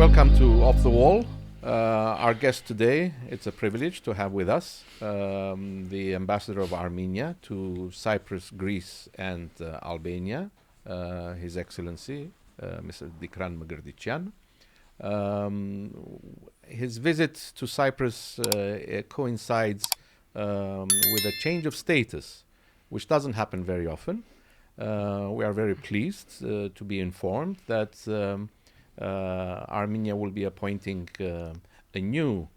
Welcome to Off the Wall. Our guest today, it's a privilege to have with us the ambassador of Armenia to Cyprus, Greece, and Albania, His Excellency, Mr. Tigran Mkrthchyan. His visit to Cyprus coincides with a change of status, which doesn't happen very often. We are very pleased to be informed that Armenia will be appointing a new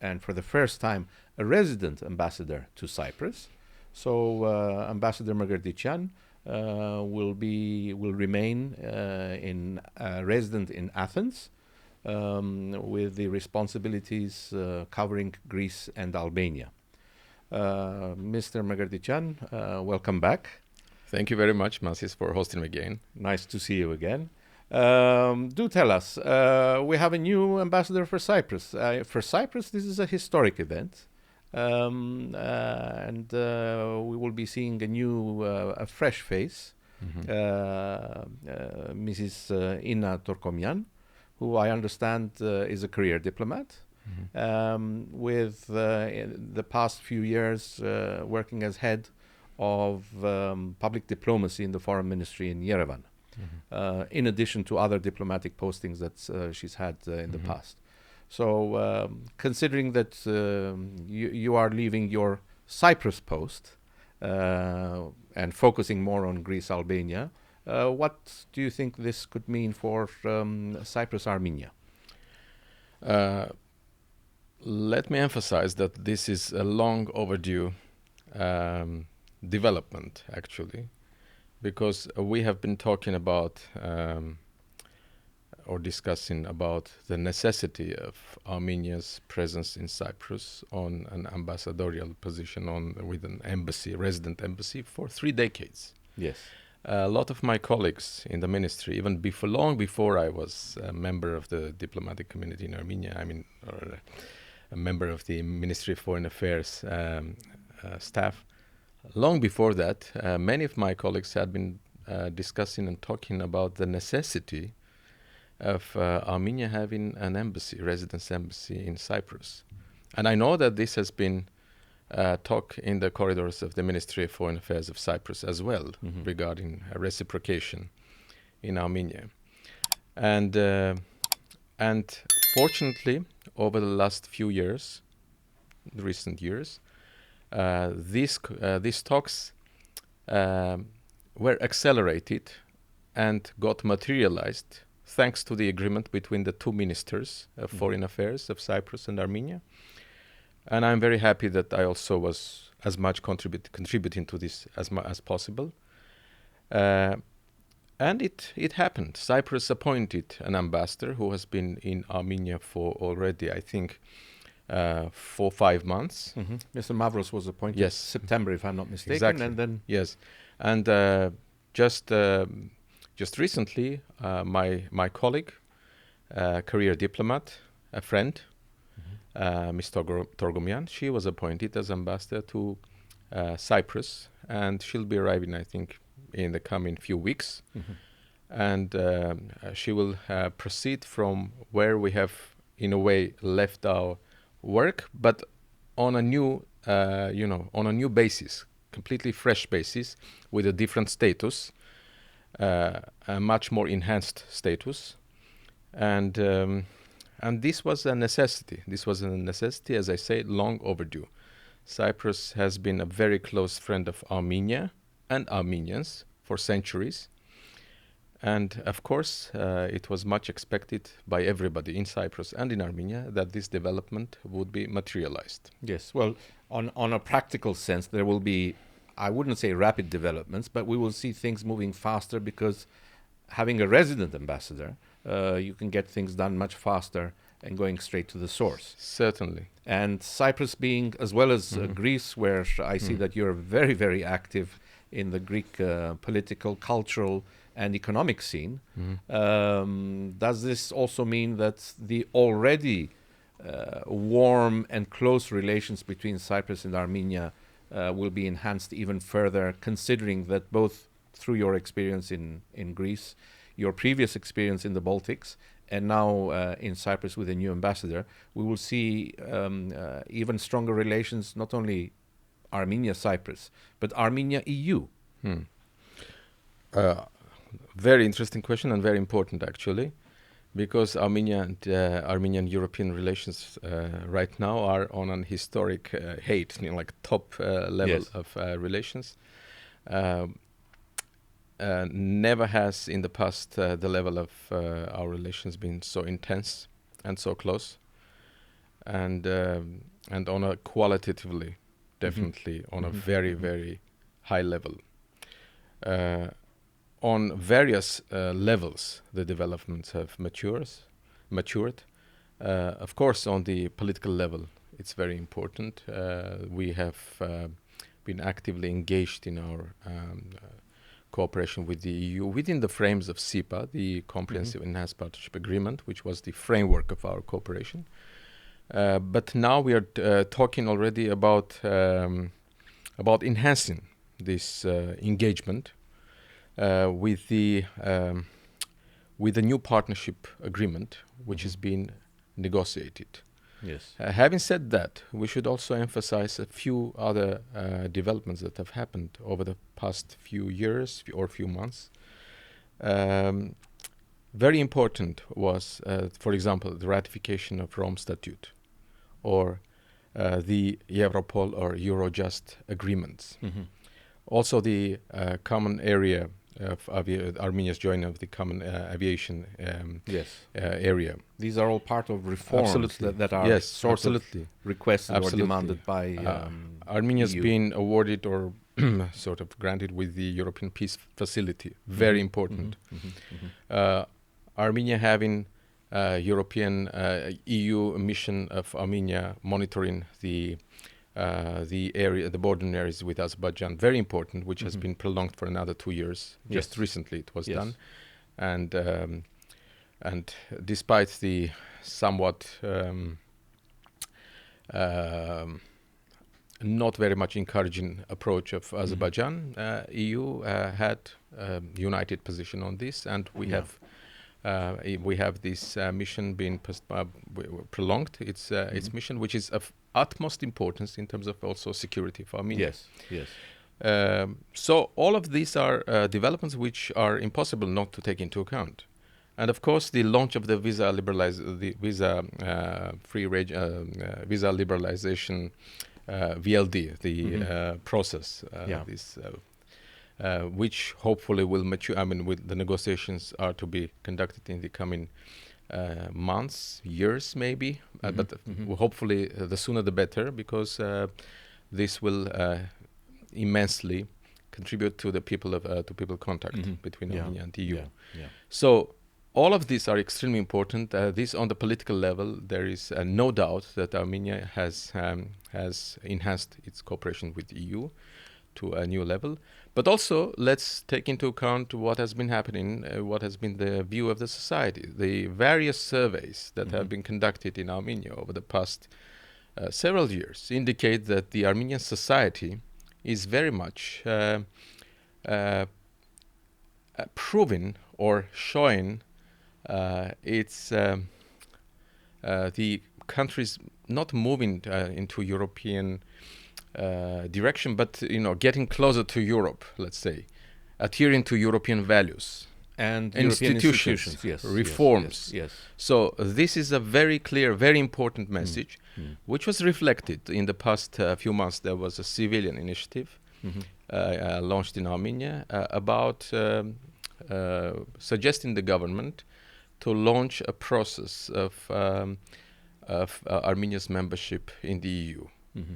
and for the first time a resident ambassador to Cyprus. So Ambassador Mkrthchyan will remain resident in Athens with the responsibilities covering Greece and Albania. Mr. Mkrthchyan, welcome back. Thank you very much, Masis, for hosting me again. Nice to see you again. Do tell us, we have a new ambassador for Cyprus. For Cyprus, this is a historic event, and we will be seeing a fresh face, Mrs. Ina Torkomian, who I understand is a career diplomat, with the past few years working as head of public diplomacy in the foreign ministry in Yerevan. In addition to other diplomatic postings that she's had in the past. So considering that you are leaving your Cyprus post and focusing more on Greece, Albania, what do you think this could mean for Cyprus, Armenia? Let me emphasize that this is a long overdue development, actually. Because we have been talking about or discussing about the necessity of Armenia's presence in Cyprus on an ambassadorial position with an embassy, resident embassy, for 3 decades. Yes. A lot of my colleagues in the ministry, even long before I was a member of the diplomatic community in Armenia, or a member of the Ministry of Foreign Affairs staff, long before that, many of my colleagues had been discussing and talking about the necessity of Armenia having an embassy, residence embassy in Cyprus. And I know that this has been talk in the corridors of the Ministry of Foreign Affairs of Cyprus as well, regarding reciprocation in Armenia. And fortunately, over the last few years, the recent years, these talks were accelerated and got materialized thanks to the agreement between the two ministers of foreign affairs of Cyprus and Armenia. And I'm very happy that I also was as much contributing to this as possible. And it happened. Cyprus appointed an ambassador who has been in Armenia for already, I think, 4-5 months. Mr. Mavros was appointed September, if I'm not mistaken. Exactly. And then just recently, my colleague, career diplomat, a friend, Ms. Torgomian, she was appointed as ambassador to Cyprus, and she'll be arriving, I think, in the coming few weeks. And she will proceed from where we have, in a way, left our work, but on a new, on a new basis, completely fresh basis, with a different status, a much more enhanced status, and this was a necessity. This was a necessity, as I say, long overdue. Cyprus has been a very close friend of Armenia and Armenians for centuries. And of course, it was much expected by everybody in Cyprus and in Armenia that this development would be materialized. Yes, well, on a practical sense, there will be, I wouldn't say rapid developments, but we will see things moving faster because having a resident ambassador, you can get things done much faster and going straight to the source. Certainly. And Cyprus being, as well as Greece, where I see that you're very, very active in the Greek political, cultural, and economic scene. Does this also mean that the already warm and close relations between Cyprus and Armenia will be enhanced even further, considering that both through your experience in Greece, your previous experience in the Baltics, and now in Cyprus with a new ambassador, we will see even stronger relations, not only Armenia-Cyprus, but Armenia-EU. Very interesting question and very important, actually, because Armenia and Armenian-European relations right now are on an historic height, like top level of relations. Never has in the past the level of our relations been so intense and so close, and on a qualitatively, definitely on a very, very high level. On various levels, the developments have matured. Of course, on the political level, it's very important. We have been actively engaged in our cooperation with the EU within the frames of CEPA, the Comprehensive Enhanced Partnership Agreement, which was the framework of our cooperation. But now we are talking already about enhancing this engagement with the new partnership agreement, which has been negotiated. Yes. Having said that, we should also emphasize a few other developments that have happened over the past few years or few months. Very important was, for example, the ratification of Rome Statute, or the Europol or Eurojust agreements. Also, the common area of Armenia's joining of the common aviation area. These are all part of reforms that are sort of requested or demanded by Armenia's EU. been awarded or sort of granted with the European Peace Facility. Very important. Armenia having European EU mission of Armenia monitoring the area, the border areas with Azerbaijan, very important, which has been prolonged for another 2 years. Just recently it was done, and despite the somewhat not very much encouraging approach of Azerbaijan, EU had a united position on this, and we have this mission being prolonged. Its mission, which is of utmost importance in terms of also security for Armenia. So all of these are developments which are impossible not to take into account. And of course, the launch of the visa liberalization VLD, the process, which hopefully will mature. I mean, the negotiations are to be conducted in the coming months, years, maybe. But hopefully, the sooner the better, because this will immensely contribute to the people contact between Armenia and the EU. So all of these are extremely important. This on the political level, there is no doubt that Armenia has enhanced its cooperation with the EU to a new level. But also, let's take into account what has been happening, what has been the view of the society. The various surveys that have been conducted in Armenia over the past several years indicate that the Armenian society is very much proving or showing it's the country's not moving into European direction, but getting closer to Europe, let's say, adhering to European values and institutions, reforms. So this is a very clear, very important message, which was reflected in the past few months. There was a civilian initiative launched in Armenia about suggesting the government to launch a process of Armenia's membership in the EU.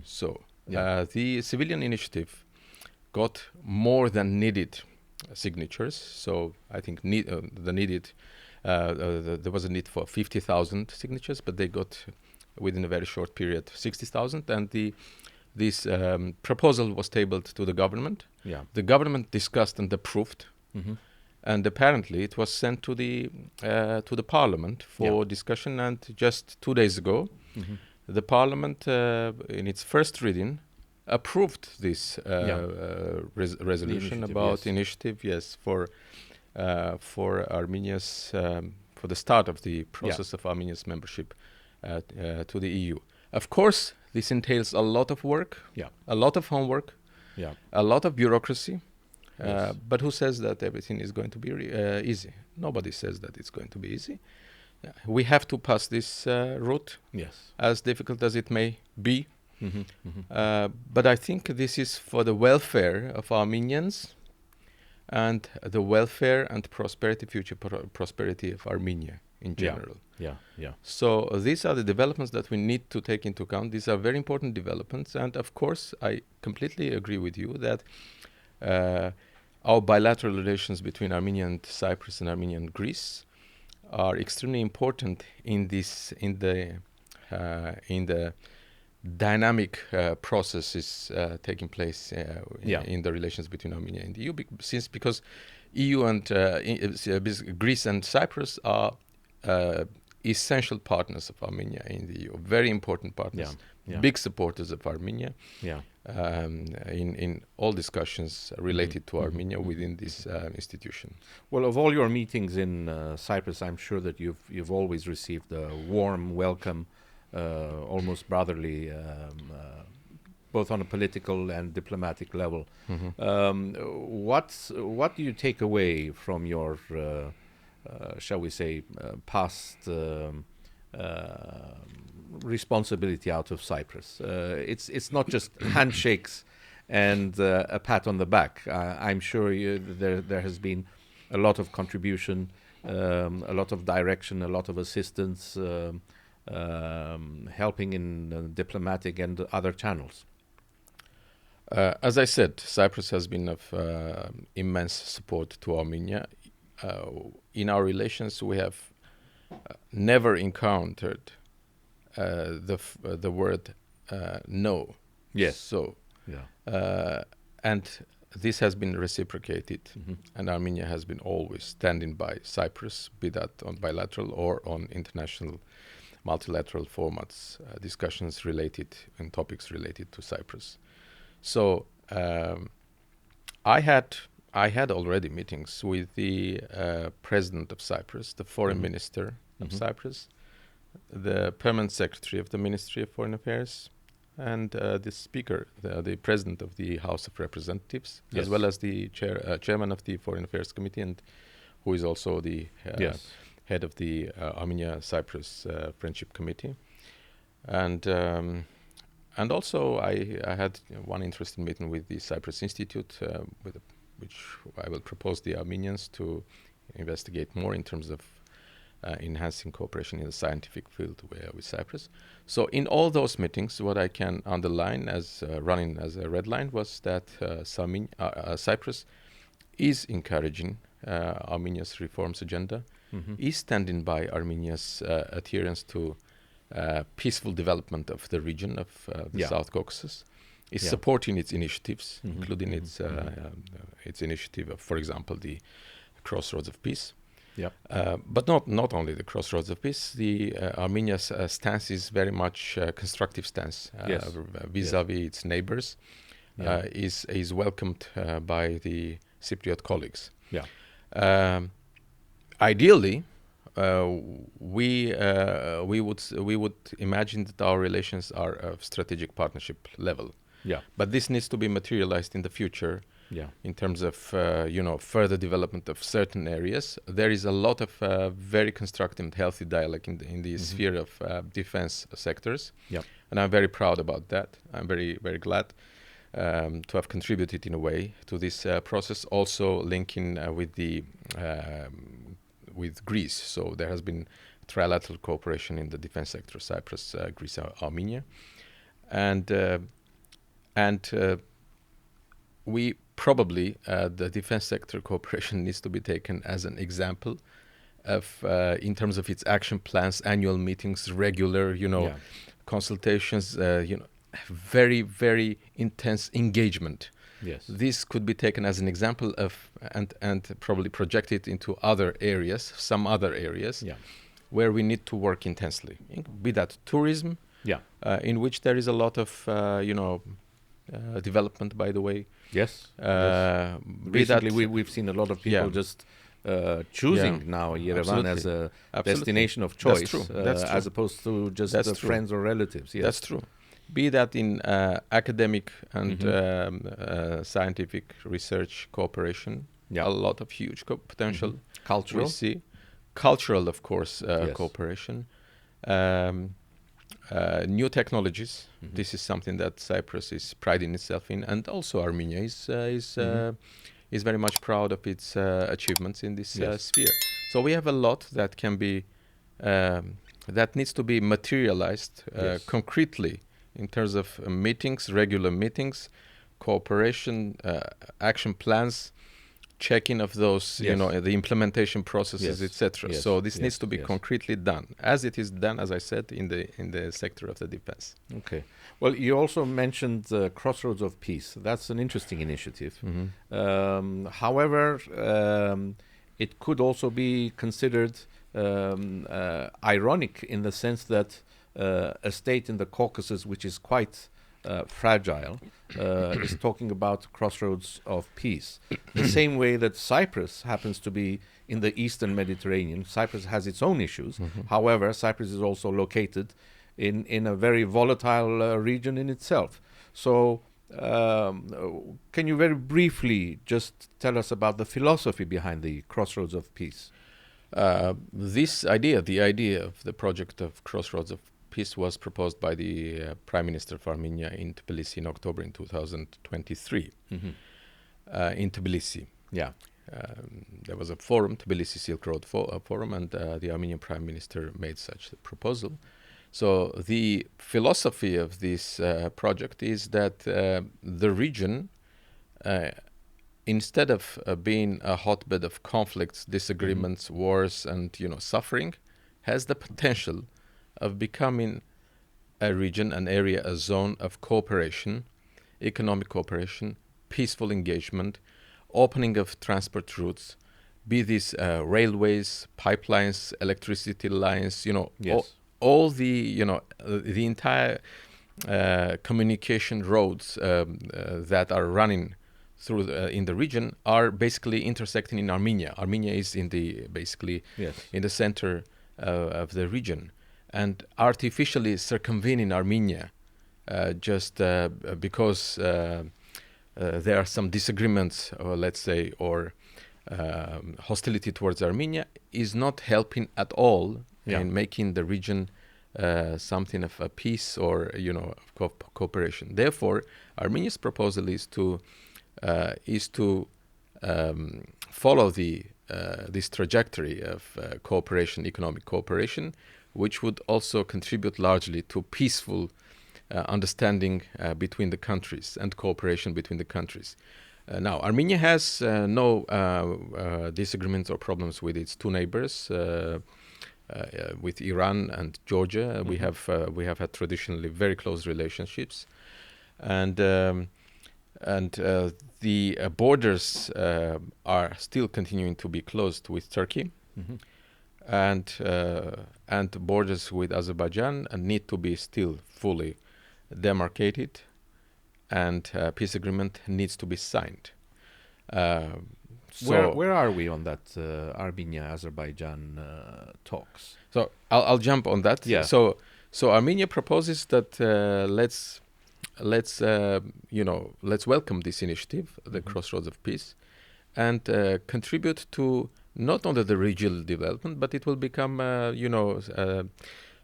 So the civilian initiative got more than needed signatures. So I think there was a need for 50,000 signatures, but they got within a very short period 60,000, and this proposal was tabled to the government. The government discussed and approved. And apparently it was sent to the parliament for discussion. And just 2 days ago, the parliament, in its first reading, approved this resolution about initiative, for Armenia's for the start of the process of Armenia's membership to the EU. Of course, this entails a lot of work, a lot of homework, a lot of bureaucracy. But who says that everything is going to be easy? Nobody says that it's going to be easy. We have to pass this route, as difficult as it may be. But I think this is for the welfare of Armenians and the welfare and prosperity, future prosperity of Armenia in general. So these are the developments that we need to take into account. These are very important developments. And of course, I completely agree with you that our bilateral relations between Armenia and Cyprus and Armenia and Greece are extremely important in the dynamic processes taking place in the relations between Armenia and the EU. Because EU and Greece and Cyprus are essential partners of Armenia in the EU, very important partners, big supporters of Armenia. In all discussions related to Armenia within this institution. Well, of all your meetings in Cyprus, I'm sure that you've always received a warm welcome, almost brotherly, both on a political and diplomatic level. What do you take away from your, shall we say, past responsibility out of Cyprus? It's not just handshakes and a pat on the back. I'm sure there has been a lot of contribution, a lot of direction, a lot of assistance, helping in diplomatic and other channels. As I said, Cyprus has been of immense support to Armenia. In our relations, we have never encountered the word no. So, and this has been reciprocated, and Armenia has been always standing by Cyprus, be that on bilateral or on international multilateral formats, discussions related and topics related to Cyprus. So I had already meetings with the president of Cyprus, the foreign minister of Cyprus, the permanent secretary of the Ministry of Foreign Affairs, and the speaker, the president of the House of Representatives, as well as the chairman of the Foreign Affairs Committee, and who is also the head of the Armenia-Cyprus Friendship Committee. And also I had one interesting meeting with the Cyprus Institute, which I will propose the Armenians to investigate more in terms of enhancing cooperation in the scientific field with Cyprus. So in all those meetings, what I can underline as running as a red line was that Cyprus is encouraging Armenia's reforms agenda, is standing by Armenia's adherence to peaceful development of the region of the South Caucasus, is supporting its initiatives, including its initiative of, for example, the Crossroads of Peace. But not only the Crossroads of Peace. The Armenia's stance is very much a constructive stance vis-a-vis its neighbors. Is welcomed by the Cypriot colleagues. Ideally, we would imagine that our relations are of strategic partnership level. But this needs to be materialized in the future. In terms of further development of certain areas. There is a lot of very constructive and healthy dialogue in the sphere of defense sectors, and I'm very proud about that. I'm very, very glad to have contributed in a way to this process, also linking with Greece. So there has been trilateral cooperation in the defense sector: Cyprus, Greece, Armenia, and we probably the defense sector cooperation needs to be taken as an example of in terms of its action plans, annual meetings, regular consultations, very, very intense engagement. This could be taken as an example of and probably projected into other areas, some other areas where we need to work intensely, be that tourism, in which there is a lot of development, by the way. Recently, we've seen a lot of people just choosing now Yerevan as a destination of choice. That's true. That's true. As opposed to just friends or relatives. Yes. That's true. Be that in academic and scientific research cooperation, a lot of huge potential. Cultural. We see. Cultural, of course, cooperation. New technologies. This is something that Cyprus is priding itself in, and also Armenia is very much proud of its achievements in this sphere. So we have a lot that can be that needs to be materialized concretely in terms of meetings, regular meetings, cooperation, action plans, checking of those, the implementation processes, etc. So this needs to be concretely done, as it is done, as I said, in the sector of the defense. Okay. Well, you also mentioned Crossroads of Peace. That's an interesting initiative. However, it could also be considered ironic in the sense that a state in the Caucasus, which is quite fragile, is talking about crossroads of peace. The same way that Cyprus happens to be in the Eastern Mediterranean. Cyprus has its own issues. However, Cyprus is also located in a very volatile region in itself. So can you very briefly just tell us about the philosophy behind the Crossroads of Peace? This idea, the idea of the project of Crossroads of Peace, was proposed by the Prime Minister of Armenia in Tbilisi in October in 2023. In Tbilisi. There was a forum, Tbilisi Silk Road Forum, and the Armenian Prime Minister made such a proposal. So the philosophy of this project is that the region, instead of being a hotbed of conflicts, disagreements, wars, and suffering, has the potential of becoming a region, an area, a zone of cooperation, economic cooperation, peaceful engagement, opening of transport routes, be these railways, pipelines, electricity lines, all the the entire communication roads that are running through in the region are basically intersecting in Armenia. Armenia is in the in the center of the region, and artificially circumventing Armenia just because there are some disagreements, or let's say, or hostility towards Armenia, is not helping at all in making the region something of a peace or cooperation. Therefore, Armenia's proposal is to follow this trajectory of cooperation, economic cooperation, which would also contribute largely to peaceful understanding between the countries and cooperation between the countries. Now, Armenia has no disagreements or problems with its two neighbors, with Iran and Georgia. We have had traditionally very close relationships, and the borders are still continuing to be closed with Turkey, and borders with Azerbaijan need to be still fully demarcated, and peace agreement needs to be signed. Where are we on that Armenia-Azerbaijan talks? So I'll jump on that. Yeah. So Armenia proposes that let's welcome this initiative, the Crossroads of Peace, and contribute to not only the regional development, but it will become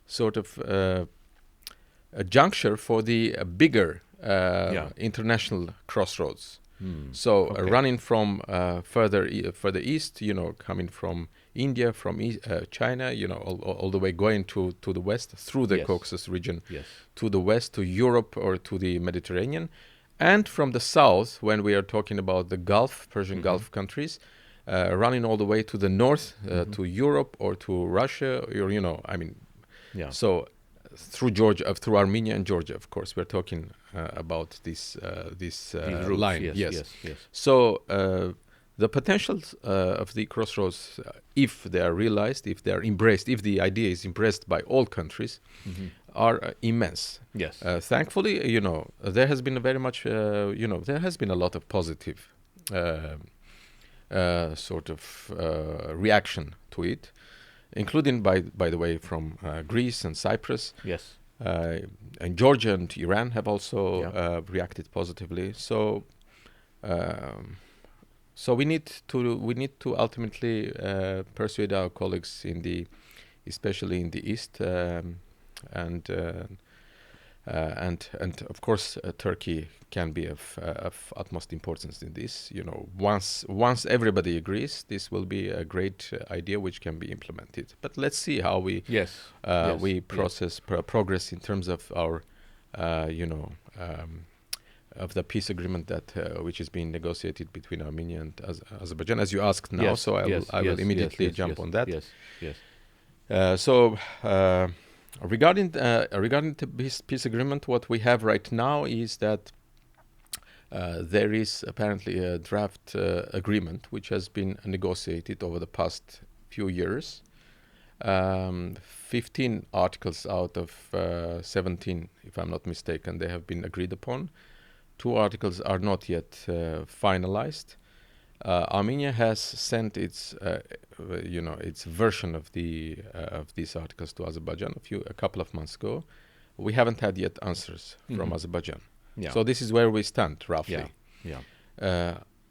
sort of a juncture for the bigger international crossroads. Running from further east, coming from India, from China, all the way going to the west through the Caucasus region, to the west, to Europe or to the Mediterranean, and from the south, when we are talking about the Gulf, Persian Gulf countries, running all the way to the north, to Europe or to Russia, or so through Georgia, through Armenia and Georgia, of course, we're talking about this line. Yes. So the potentials of the crossroads, if they are realized, if they are embraced, if the idea is embraced by all countries, are immense. Yes. Thankfully, there has been there has been a lot of positive sort of reaction to it, including, by the way, from Greece and Cyprus. Yes. And Georgia and Iran have also reacted positively. So we need to ultimately persuade our colleagues especially in the East, and of course Turkey can be of utmost importance in this. Once everybody agrees, this will be a great idea which can be implemented. But let's see how we progress in terms of our of the peace agreement that which is being negotiated between Armenia and Azerbaijan, as you asked now. So I will immediately jump on that. Regarding the peace agreement, what we have right now is that there is apparently a draft agreement which has been negotiated over the past few years. 15 articles out of 17, if I'm not mistaken, they have been agreed upon. 2 articles are not yet finalized. Armenia has sent its version of these articles to Azerbaijan a couple of months ago. We haven't had yet answers from Azerbaijan. Yeah. So this is where we stand roughly.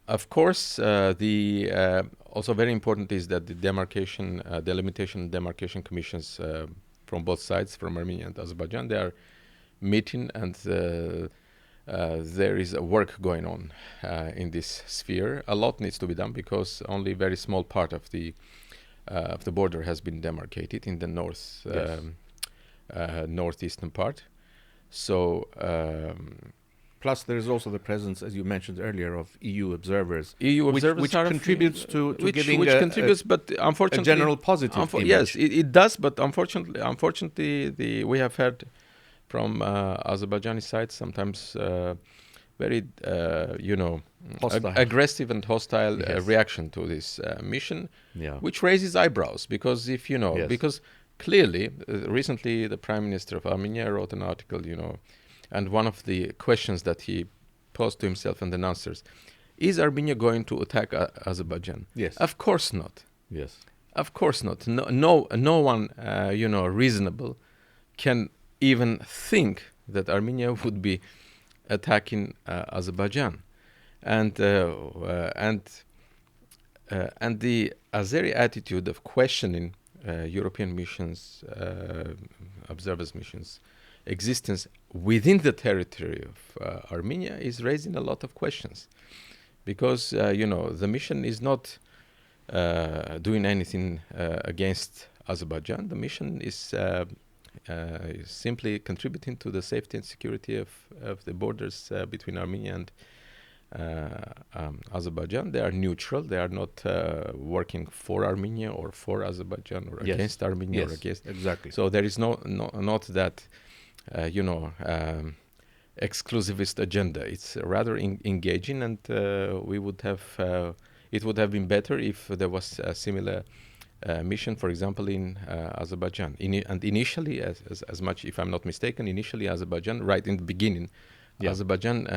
Of course, also very important is that the delimitation and demarcation commissions from both sides, from Armenia and Azerbaijan, they are meeting, and there is a work going on in this sphere. A lot needs to be done because only a very small part of the border has been demarcated in the northeastern part. So plus there is also the presence, as you mentioned earlier, of EU observers. Which contributes to giving but unfortunately, a general positive image. Yes, it does, but unfortunately, we have heard from Azerbaijani side sometimes very aggressive and hostile reaction to this mission, which raises eyebrows, because because clearly recently the Prime Minister of Armenia wrote an article, and one of the questions that he posed to himself and then answers, is Armenia going to attack Azerbaijan? Yes. Of course not. Yes. Of course not. No one reasonable can even think that Armenia would be attacking Azerbaijan, and the Azeri attitude of questioning European missions, observers missions, existence within the territory of Armenia is raising a lot of questions, because the mission is not doing anything against Azerbaijan. The mission is simply contributing to the safety and security of the borders between Armenia and Azerbaijan. They are neutral. They are not working for Armenia or for Azerbaijan or against Armenia or against. Exactly. So there is not that exclusivist agenda. It's rather engaging, and we would have it would have been better if there was a similar mission, for example, in Azerbaijan. And initially, as much, if I'm not mistaken, Azerbaijan, right in the beginning, Azerbaijan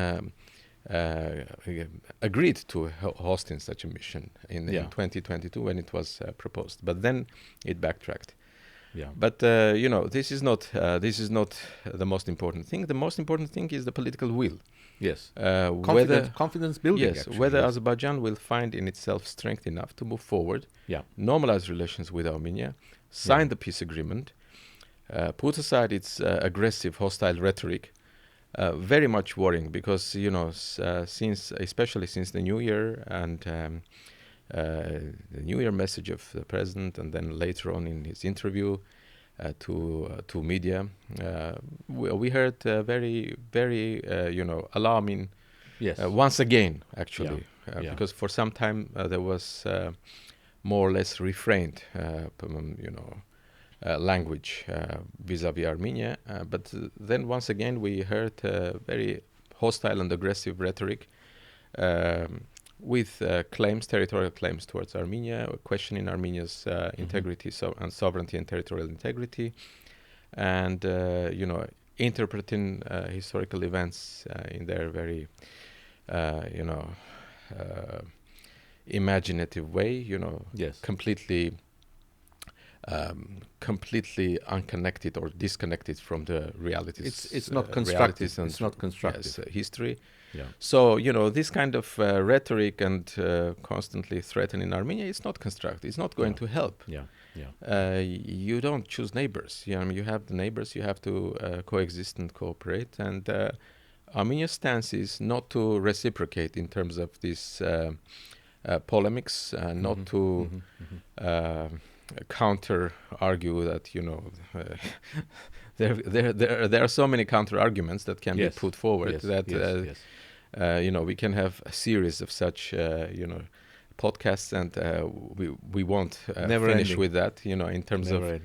agreed to hosting such a mission in 2022 when it was proposed, but then it backtracked. But this is not the most important thing. The most important thing is the political will. Yes. Confidence building. Yes. Whether Azerbaijan will find in itself strength enough to move forward, normalize relations with Armenia, sign the peace agreement, put aside its aggressive, hostile rhetoric. Very much worrying, because especially since the New Year and the New Year message of the president, and then later on in his interview to media, we heard very, very alarming. Once again, actually, because for some time there was more or less refrained, language vis-a-vis Armenia, but then once again we heard very hostile and aggressive rhetoric with territorial claims towards Armenia, questioning Armenia's integrity and sovereignty and territorial integrity, and interpreting historical events in their very imaginative way, Yes. completely unconnected or disconnected from the realities. It's not constructive. And It's not constructive. history. Yeah. So this kind of rhetoric and constantly threatening Armenia is not constructive. It's not going to help. Yeah. Yeah. You don't choose neighbors. You have the neighbors. You have to coexist and cooperate. And Armenia's stance is not to reciprocate in terms of this polemics, not to counter argue that there are so many counter arguments that can be put forward we can have a series of such podcasts, and we won't finish with that in terms of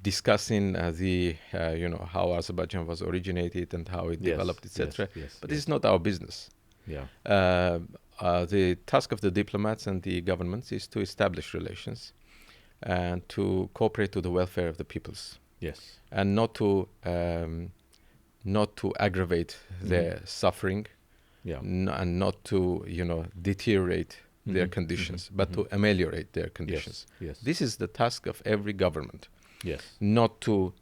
discussing the how Azerbaijan was originated and how it developed, etc. But this is not our business. The task of the diplomats and the governments is to establish relations and to cooperate to the welfare of the peoples. Yes. And not to aggravate their suffering, and not to deteriorate their conditions, but to ameliorate their conditions. Yes. This is the task of every government. Yes. Not to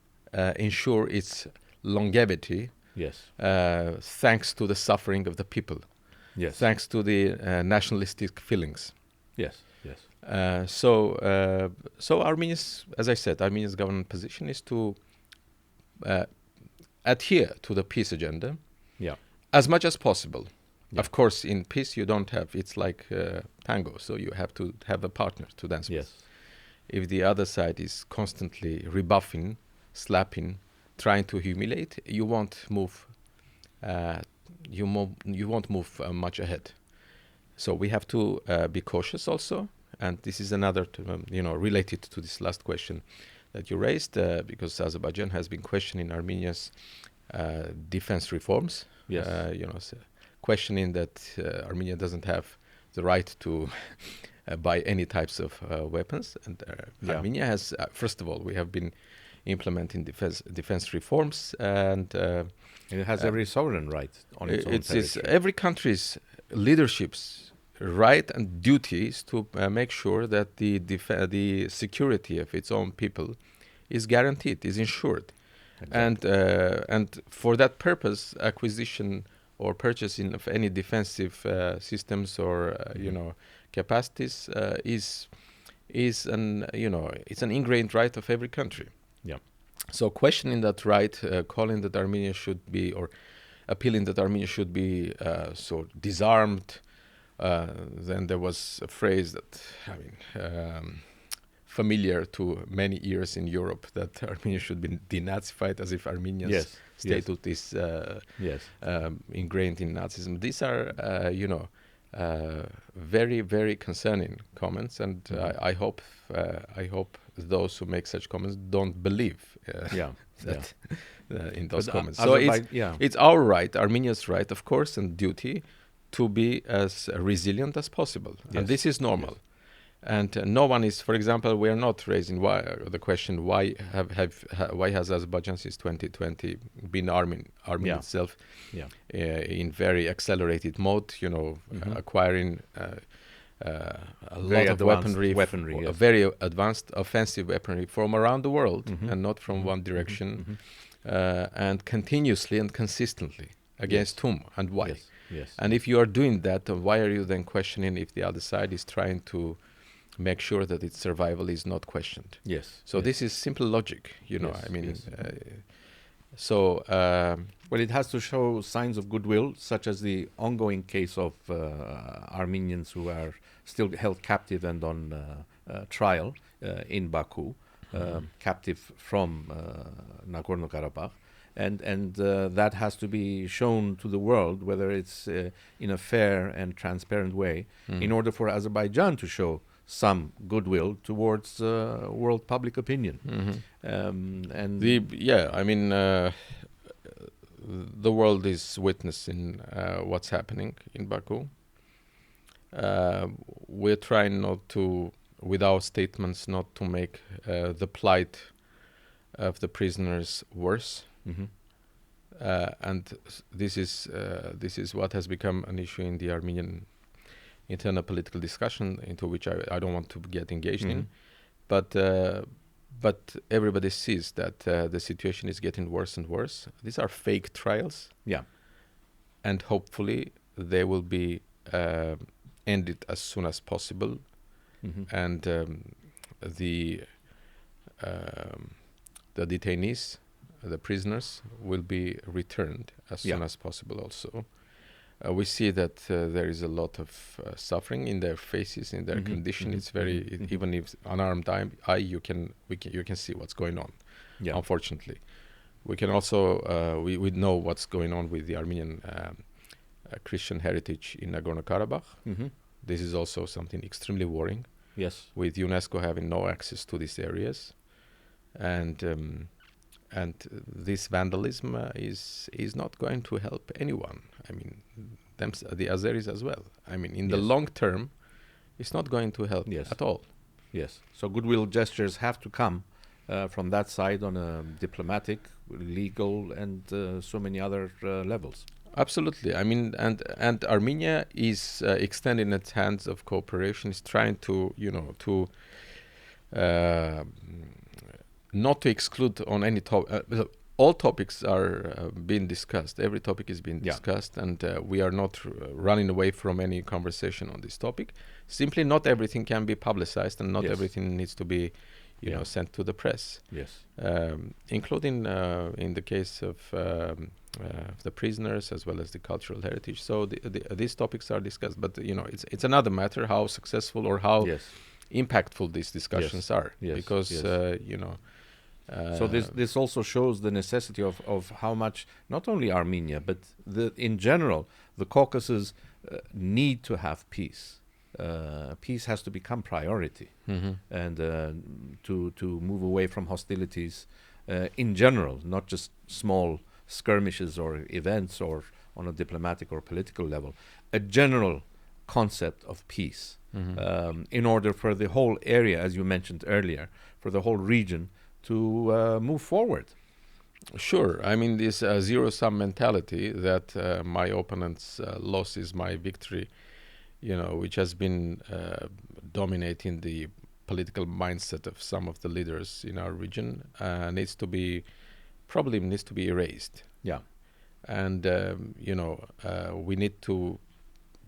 ensure its longevity. Yes. Thanks to the suffering of the people. Yes. Thanks to the nationalistic feelings. Yes. So Armenia's, as I said, Armenia's government position is to adhere to the peace agenda, as much as possible. Of course, in peace you don't have. It's like tango, so you have to have a partner to dance with. If the other side is constantly rebuffing, slapping, trying to humiliate, you won't move. You won't move much ahead. So we have to be cautious also. And this is another, related to this last question that you raised, because Azerbaijan has been questioning Armenia's defense reforms. Questioning that Armenia doesn't have the right to buy any types of weapons. And Armenia has, first of all, we have been implementing defense reforms, and it has every sovereign right on its own territory. It's every country's leadership's right and duty is to make sure that the security of its own people is guaranteed, is ensured. Exactly. And for that purpose, acquisition or purchasing of any defensive systems or capacities is an it's an ingrained right of every country. So questioning that right, calling that Armenia should be, or appealing that Armenia should be disarmed. Then there was a phrase that familiar to many ears in Europe, that Armenia should be denazified, as if Armenia's statehood is ingrained in Nazism. These are very, very concerning comments, and I hope those who make such comments don't believe in those comments. So it's our right, Armenia's right, of course, and duty to be as resilient as possible. And this is normal. And no one is, for example, we are not raising the question why has Azerbaijan since 2020 been arming itself in very accelerated mode, acquiring a lot of weaponry, a very advanced offensive weaponry from around the world, and not from one direction, and continuously and consistently. Against whom and why? And if you are doing that, why are you then questioning if the other side is trying to make sure that its survival is not questioned? So this is simple logic, Well, it has to show signs of goodwill, such as the ongoing case of Armenians who are still held captive and on trial in Baku, captive from Nagorno-Karabakh. And that has to be shown to the world, whether it's in a fair and transparent way, in order for Azerbaijan to show some goodwill towards world public opinion. The world is witnessing what's happening in Baku. We're trying not to, with our statements, not to make the plight of the prisoners worse. And this is what has become an issue in the Armenian internal political discussion into which I don't want to get engaged in. But everybody sees that the situation is getting worse and worse. These are fake trials. Yeah. And hopefully they will be ended as soon as possible. And the detainees, the prisoners, will be returned as soon as possible also. We see that there is a lot of suffering in their faces, in their condition. It's very even if unarmed eye, you can see what's going on. Yeah. Unfortunately, we can also we know what's going on with the Armenian Christian heritage in Nagorno-Karabakh. This is also something extremely worrying. Yes, with UNESCO having no access to these areas, and this vandalism is not going to help anyone. I mean, the Azeris as well. I mean, in the long term, it's not going to help at all. Yes. So goodwill gestures have to come from that side on a diplomatic, legal, and so many other levels. Absolutely. I mean, and Armenia is extending its hands of cooperation. Is trying to not to exclude on any topic. All topics are being discussed. Every topic is being discussed, and we are not running away from any conversation on this topic. Simply, not everything can be publicized, and not everything needs to be, sent to the press. Yes, including in the case of the prisoners as well as the cultural heritage. So these topics are discussed, but it's another matter how successful or how impactful these discussions are. Because so this also shows the necessity of how much not only Armenia but in general the Caucasus need to have peace. Peace has to become priority, and to move away from hostilities in general, not just small skirmishes or events or on a diplomatic or political level. A general concept of peace, in order for the whole area, as you mentioned earlier, for the whole region to move forward. Sure. I mean, this zero-sum mentality that my opponent's loss is my victory, which has been dominating the political mindset of some of the leaders in our region, needs to be erased. Yeah. And, we need to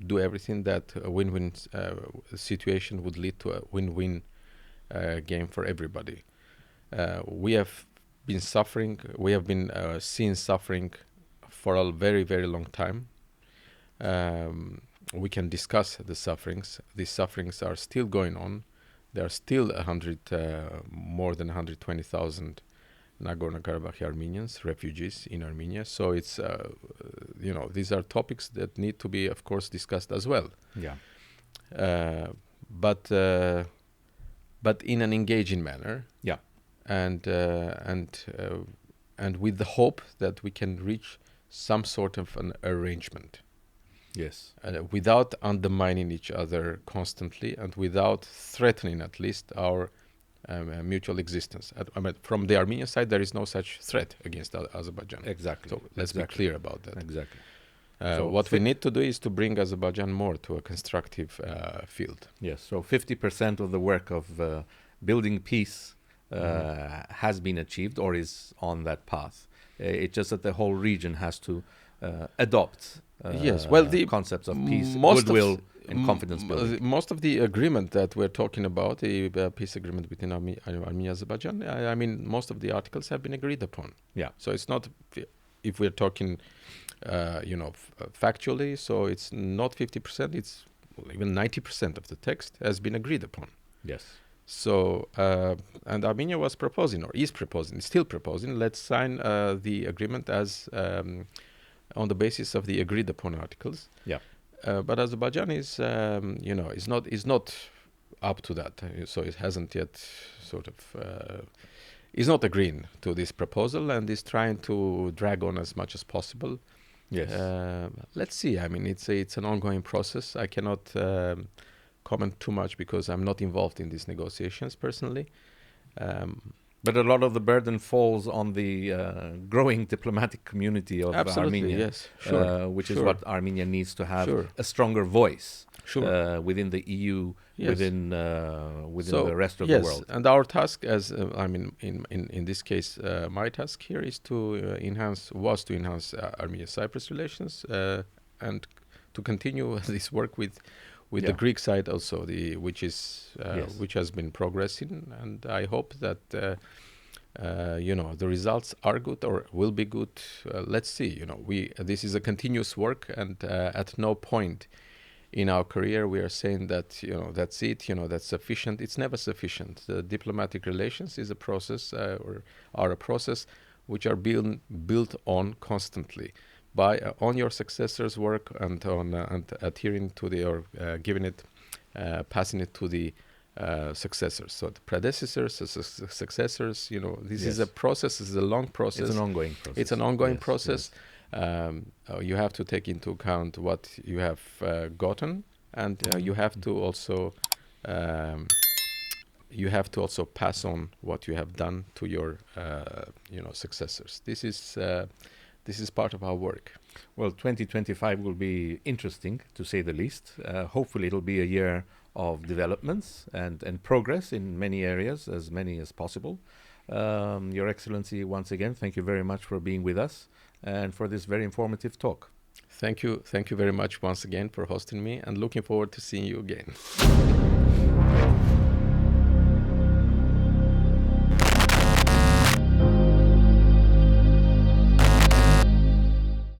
do everything that a win-win situation would lead to a win-win game for everybody. We have been suffering. We have been seeing suffering for a very, very long time. We can discuss the sufferings. These sufferings are still going on. There are still more than 120,000 Nagorno-Karabakh Armenians, refugees in Armenia. So it's, these are topics that need to be, of course, discussed as well. Yeah. But in an engaging manner. Yeah. And with the hope that we can reach some sort of an arrangement. Yes. Without undermining each other constantly and without threatening at least our mutual existence. From the Armenian side, there is no such threat against Azerbaijan. Exactly. So let's be clear about that. Exactly. So what we need to do is to bring Azerbaijan more to a constructive field. Yes. So 50% of the work of building peace has been achieved or is on that path. It's just that the whole region has to adopt the concepts of peace, goodwill, and confidence building. Most of the agreement that we're talking about, the peace agreement between Armenia and Azerbaijan, I mean, most of the articles have been agreed upon. Yeah. So it's not, if we're talking, factually, so it's not 50%, it's even 90% of the text has been agreed upon. Yes. So, and Armenia was proposing, or is still proposing, let's sign the agreement as on the basis of the agreed upon articles. Yeah. But Azerbaijan is not up to that. So it hasn't yet is not agreeing to this proposal and is trying to drag on as much as possible. Yes. Let's see. I mean, it's an ongoing process. I cannot comment too much because I'm not involved in these negotiations personally. But a lot of the burden falls on the growing diplomatic community of Armenia, yes, sure, which is what Armenia needs to have a stronger voice Sure. within the EU, Yes. within So, the rest of yes, the world. and our task, as I mean, in this case, my task here is to enhance Armenia-Cyprus relations and to continue this work with the Yeah. Greek side also, which Yes. which has been progressing, and I hope that the results are good or will be good. Let's see. This is a continuous work, and at no point in our career we are saying that that's it, that's sufficient. It's never sufficient. The diplomatic relations is a process, or are a process which are built on constantly by on your successors' work and on and adhering to or giving it, passing it to the successors. So the predecessors, successors. This is Yes. a process. It's a long process. It's an ongoing process. It's an ongoing Yes, process. You have to take into account what you have gotten, and you have to also pass on what you have done to your successors. This is part of our work. Well, 2025 will be interesting, to say the least. Hopefully it'll be a year of developments and progress in many areas, as many as possible. Your Excellency, once again, thank you very much for being with us and for this very informative talk. Thank you very much once again for hosting me, and looking forward to seeing you again.